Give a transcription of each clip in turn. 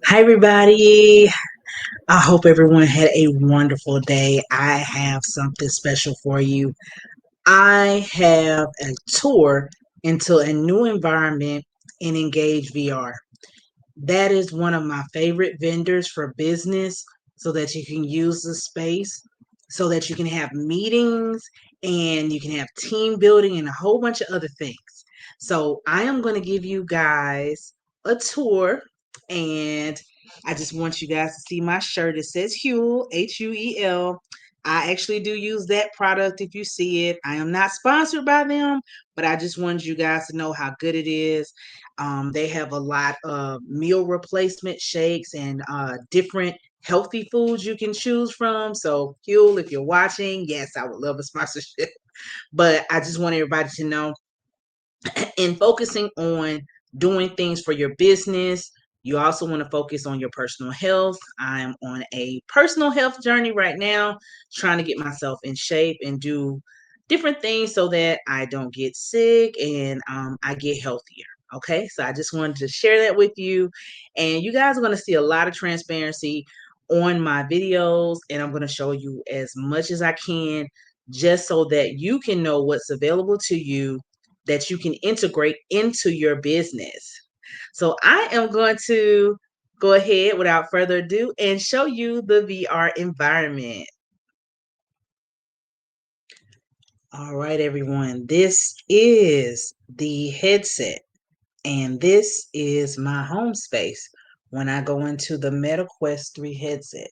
Hi, everybody. I hope everyone had a wonderful day. I have something special for you. I have a tour into a new environment in Engage VR. That is one of my favorite vendors for business so that you can use the space, so that you can have meetings and you can have team building and a whole bunch of other things. So, I am going to give you guys a tour, and I just want you guys to see my shirt. It says Huel, Huel. I actually do use that product if you see it. I am not sponsored by them, but I just wanted you guys to know how good it is. They have a lot of meal replacement shakes and different healthy foods you can choose from. So, Huel, if you're watching, yes, I would love a sponsorship. But I just want everybody to know, in focusing on doing things for your business, you also want to focus on your personal health. I'm on a personal health journey right now, trying to get myself in shape and do different things so that I don't get sick and I get healthier. Okay, so I just wanted to share that with you. And you guys are going to see a lot of transparency on my videos, and I'm going to show you as much as I can just so that you can know what's available to you that you can integrate into your business. So I am going to go ahead without further ado and show you the VR environment. All right, everyone, this is the headset, and this is my home space when I go into the Meta Quest 3 headset.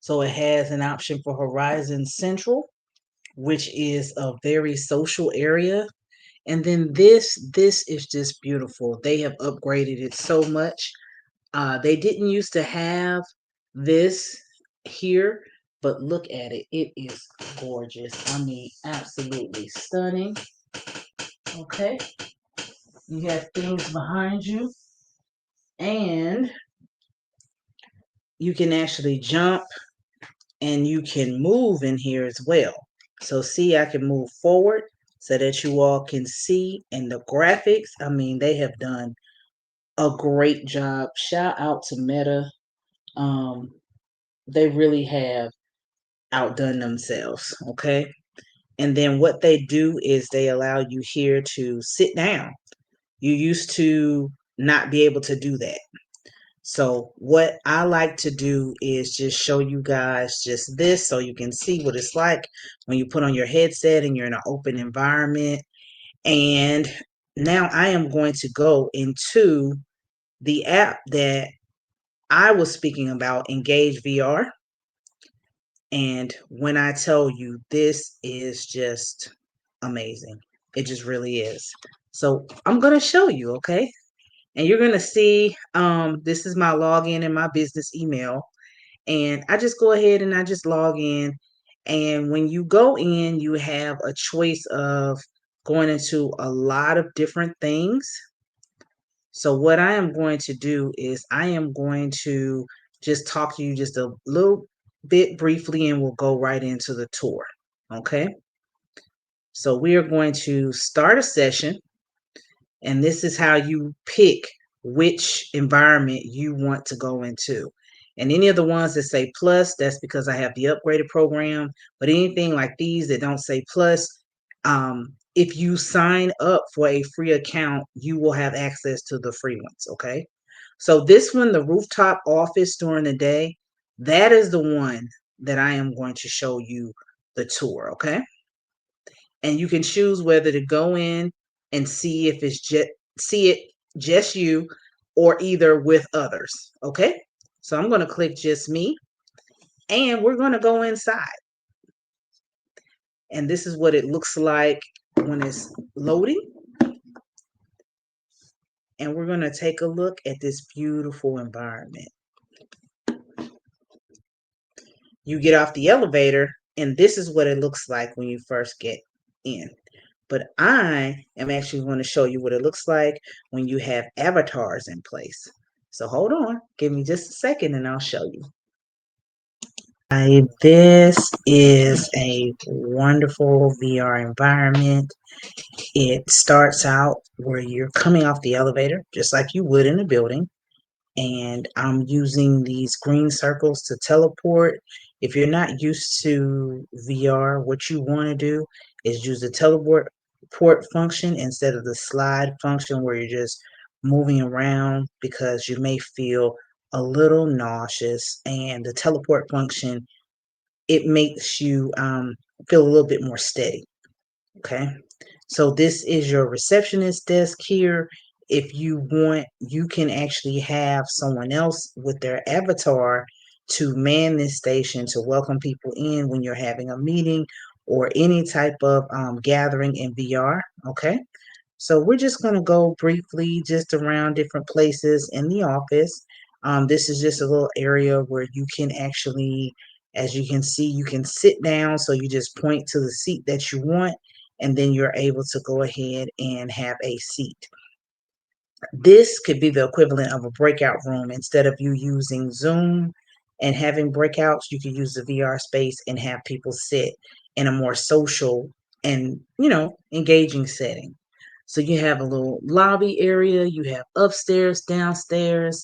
So it has an option for Horizon Central, which is a very social area. And then this is just beautiful. They have upgraded it so much. They didn't used to have this here, but look at it. It is gorgeous. I mean, absolutely stunning. Okay. You have things behind you, and you can actually jump and you can move in here as well. So see, I can move forward so that you all can see. And the graphics, I mean, they have done a great job. Shout out to Meta. Um, they really have outdone themselves. Okay. And then what they do is they allow you here to sit down. You used to not be able to do that. So what I like to do is just show you guys just this so you can see what it's like when you put on your headset and you're in an open environment. And now I am going to go into the app that I was speaking about, Engage VR. And when I tell you, this is just amazing. It just really is. So I'm going to show you, okay? And you're going to see this is my login and my business email. And I just go ahead and I just log in. And when you go in, you have a choice of going into a lot of different things. So what I am going to do is I am going to just talk to you just a little bit briefly and we'll go right into the tour. Okay. So we are going to start a session, and this is how you pick which environment you want to go into. And any of the ones that say plus, that's because I have the upgraded program. But anything like these that don't say plus, if you sign up for a free account, you will have access to the free ones. Okay. So this one, the rooftop office during the day, that is the one that I am going to show you the tour. Okay. And you can choose whether to go in and see if it's just see it just you or either with others. Okay. So I'm going to click just me, and we're going to go inside. And this is what it looks like when it's loading. And we're going to take a look at this beautiful environment. You get off the elevator, and this is what it looks like when you first get in. But I am actually going to show you what it looks like when you have avatars in place. So hold on, give me just a second and I'll show you. This is a wonderful VR environment. It starts out where you're coming off the elevator, just like you would in a building. and I'm using these green circles to teleport. If you're not used to VR, what you want to do is use the teleport function instead of the slide function where you're just moving around, because you may feel a little nauseous, and the teleport function, it makes you feel a little bit more steady. Okay. So this is your receptionist desk here. If you want, you can actually have someone else with their avatar to man this station to welcome people in when you're having a meeting or any type of gathering in VR. Okay. So we're just going to go briefly just around different places in the office. This is just a little area where you can actually, as you can see, you can sit down. So you just point to the seat that you want, and then you're able to go ahead and have a seat. This could be the equivalent of a breakout room. Instead of you using Zoom and having breakouts, you could use the VR space and have people sit in a more social and, engaging setting. So you have a little lobby area, you have upstairs, downstairs.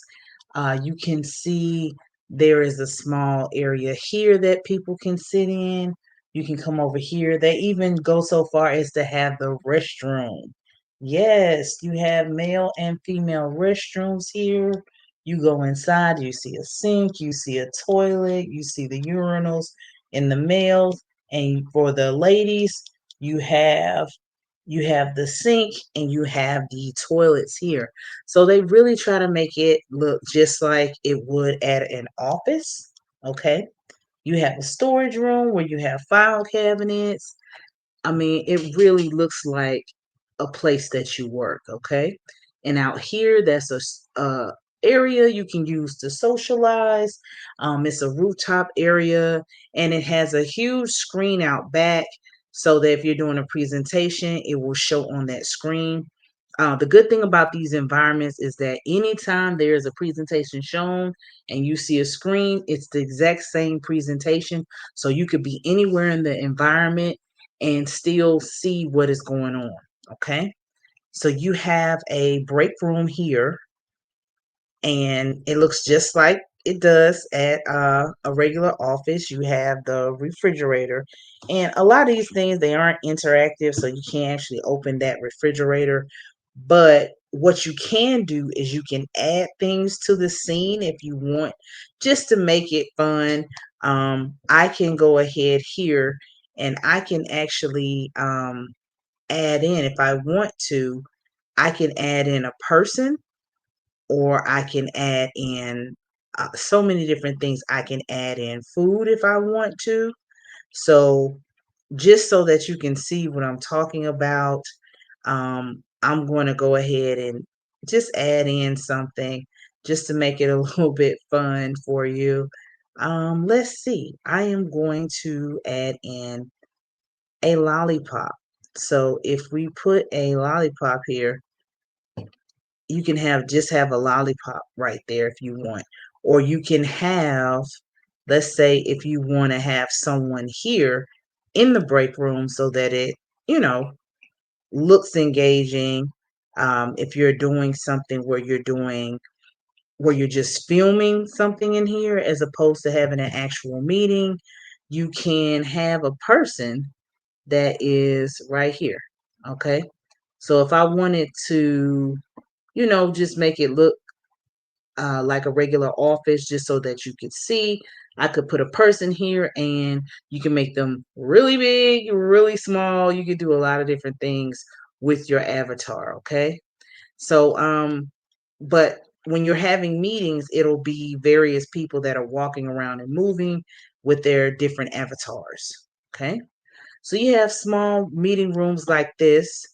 You can see there is a small area here that people can sit in. You can come over here. They even go so far as to have the restroom. Yes, you have male and female restrooms here. You go inside, you see a sink, you see a toilet, you see the urinals in the males, and for the ladies, you have the sink and you have the toilets here. So they really try to make it look just like it would at an office. Okay. You have a storage room where you have file cabinets. I mean, it really looks like a place that you work, okay? And out here, that's a area you can use to socialize. It's a rooftop area, and it has a huge screen out back, so that if you're doing a presentation, it will show on that screen. The good thing about these environments is that anytime there is a presentation shown and you see a screen, it's the exact same presentation. So you could be anywhere in the environment and still see what is going on. Okay. So you have a break room here, and it looks just like it does at a regular office. You have the refrigerator, and a lot of these things, they aren't interactive, so you can't actually open that refrigerator. But what you can do is you can add things to the scene if you want, just to make it fun. I can go ahead here and I can actually add in, if I want to, I can add in a person, or I can add in so many different things. I can add in food if I want to. So, just so that you can see what I'm talking about, I'm going to go ahead and just add in something just to make it a little bit fun for you. Let's see. I am going to add in a lollipop. So if we put a lollipop here, you can have a lollipop right there if you want. Or you can have, let's say if you want to have someone here in the break room so that it, you know, looks engaging. If you're doing something where you're just filming something in here as opposed to having an actual meeting, you can have a person that is right here. Okay. So if I wanted to, just make it look like a regular office, just so that you could see, I could put a person here, and you can make them really big, really small. You could do a lot of different things with your avatar. Okay. So, but when you're having meetings, it'll be various people that are walking around and moving with their different avatars. Okay. So you have small meeting rooms like this.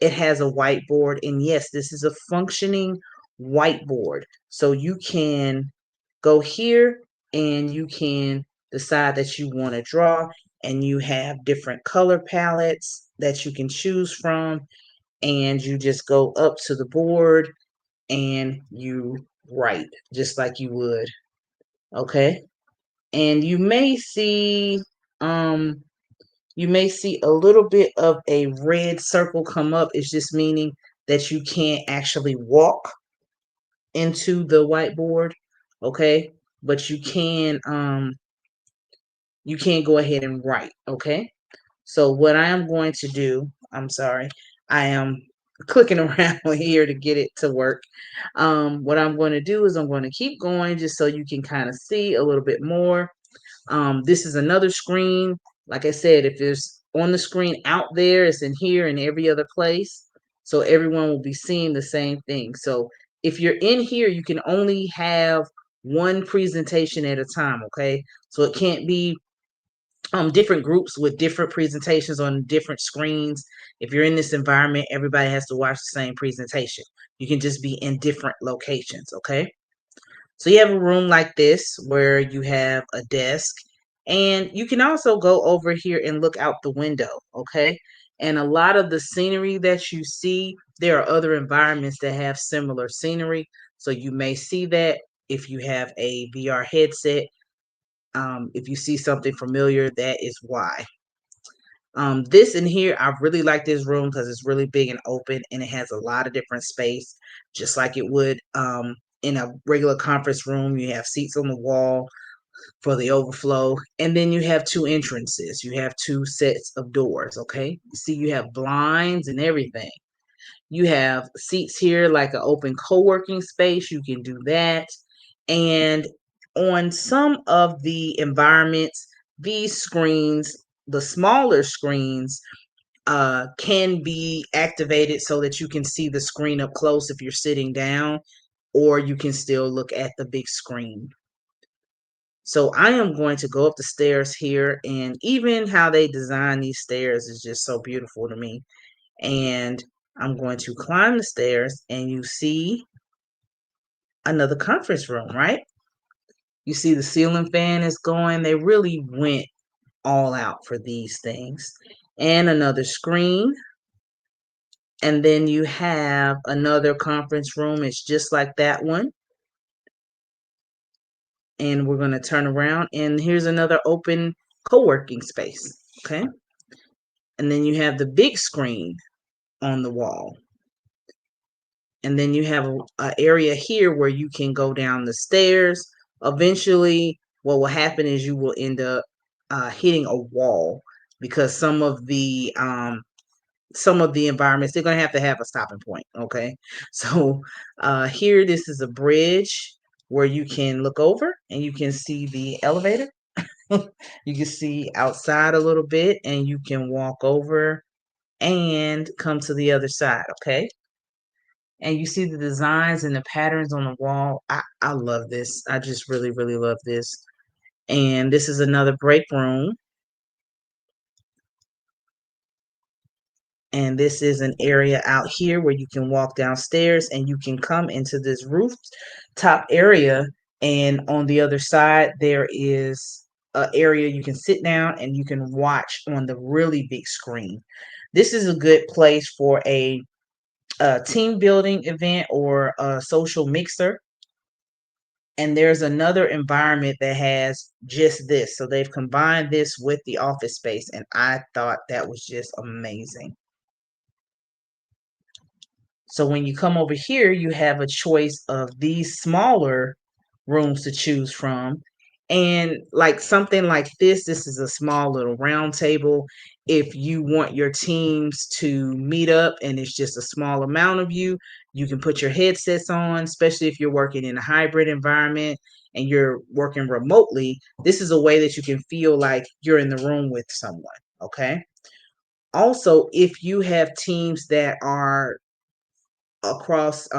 It has a whiteboard, and yes, this is a functioning whiteboard. So you can go here and you can decide that you want to draw, and you have different color palettes that you can choose from, and you just go up to the board and you write just like you would. Okay. And um you may see a little bit of a red circle come up. It's just meaning that you can't actually walk into the whiteboard, okay? But you can go ahead and write, okay? So what I am going to do, I'm sorry, I am clicking around here to get it to work. What I'm going to do is I'm going to keep going just so you can kind of see a little bit more. This is another screen. Like I said, if it's on the screen out there, it's in here and every other place. So everyone will be seeing the same thing. So if you're in here, you can only have one presentation at a time, okay? So it can't be different groups with different presentations on different screens. If you're in this environment, everybody has to watch the same presentation. You can just be in different locations, okay? So you have a room like this where you have a desk, and you can also go over here and look out the window, okay? And a lot of the scenery that you see, there are other environments that have similar scenery. So you may see that if you have a VR headset. If you see something familiar, that is why. This in here, I really like this room because it's really big and open, and it has a lot of different space, just like it would in a regular conference room. You have seats on the wall for the overflow, and then you have two entrances. You have two sets of doors. Okay, you see, you have blinds and everything. You have seats here like an open co-working space. You can do that. And on some of the environments, these screens, the smaller screens, can be activated so that you can see the screen up close if you're sitting down, or you can still look at the big screen. So I am going to go up the stairs here, and even how they design these stairs is just so beautiful to me. And I'm going to climb the stairs, and you see another conference room, right? You see the ceiling fan is going. They really went all out for these things. And another screen. And then you have another conference room. It's just like that one. And we're going to turn around. And here's another open co-working space. Okay. And then you have the big screen on the wall. And then you have a area here where you can go down the stairs. Eventually, what will happen is you will end up hitting a wall, because some of the environments, they're going to have a stopping point. Okay, so here, this is a bridge where you can look over and you can see the elevator. You can see outside a little bit, and you can walk over and come to the other side. Okay, and you see the designs and the patterns on the wall. I love this. I just really, really love this. And this is another break room. And this is an area out here where you can walk downstairs and you can come into this rooftop area. And on the other side, there is an area you can sit down and you can watch on the really big screen. This is a good place for a team building event or a social mixer. And there's another environment that has just this. So they've combined this with the office space, and I thought that was just amazing. So when you come over here, you have a choice of these smaller rooms to choose from. And like something like this is a small little round table. If you want your teams to meet up and it's just a small amount of you, you can put your headsets on, especially if you're working in a hybrid environment and you're working remotely. This is a way that you can feel like you're in the room with someone. Okay. Also, if you have teams that are across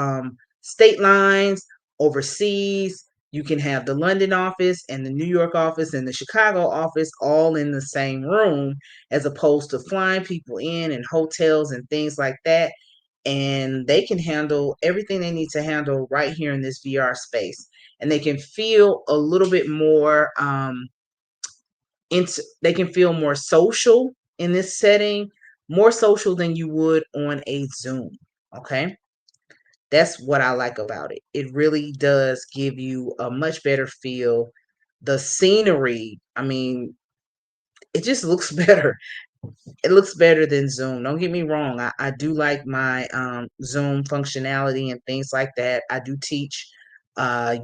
state lines, overseas. You can have the London office and the New York office and the Chicago office all in the same room, as opposed to flying people in and hotels and things like that. And they can handle everything they need to handle right here in this VR space. And they can feel a little bit more, they can feel more social in this setting, more social than you would on a Zoom. Okay. That's what I like about it. It really does give you a much better feel. The scenery, I mean, it just looks better. It looks better than Zoom. Don't get me wrong. I do like my Zoom functionality and things like that. I do teach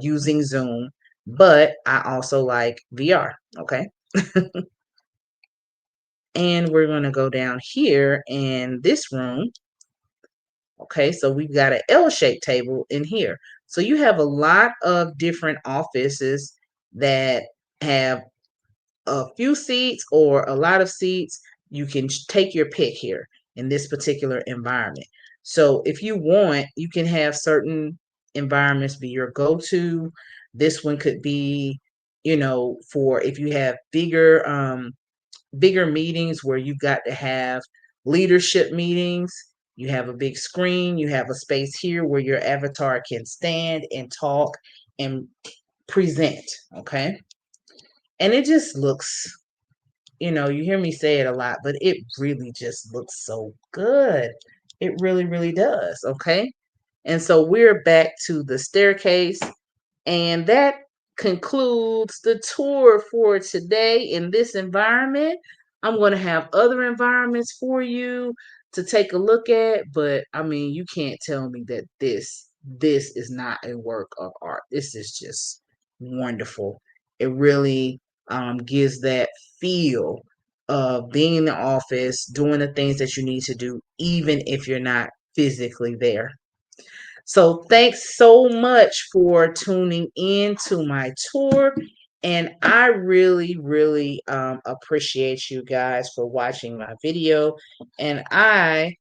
using Zoom, but I also like VR. Okay. And we're going to go down here in this room. Okay, so we've got an L-shaped table in here. So you have a lot of different offices that have a few seats or a lot of seats. You can take your pick here in this particular environment. So if you want, you can have certain environments be your go-to. This one could be, for if you have bigger meetings where you've got to have leadership meetings. You have a big screen, you have a space here where your avatar can stand and talk and present. Okay. And it just looks, you hear me say it a lot, but it really just looks so good. It really, really does. Okay. And so we're back to the staircase, and that concludes the tour for today in this environment. I'm going to have other environments for you to take a look at, but I mean, you can't tell me that this is not a work of art. This is just wonderful. It really gives that feel of being in the office, doing the things that you need to do, even if you're not physically there. So thanks so much for tuning in to my tour. And I really, really appreciate you guys for watching my video. And I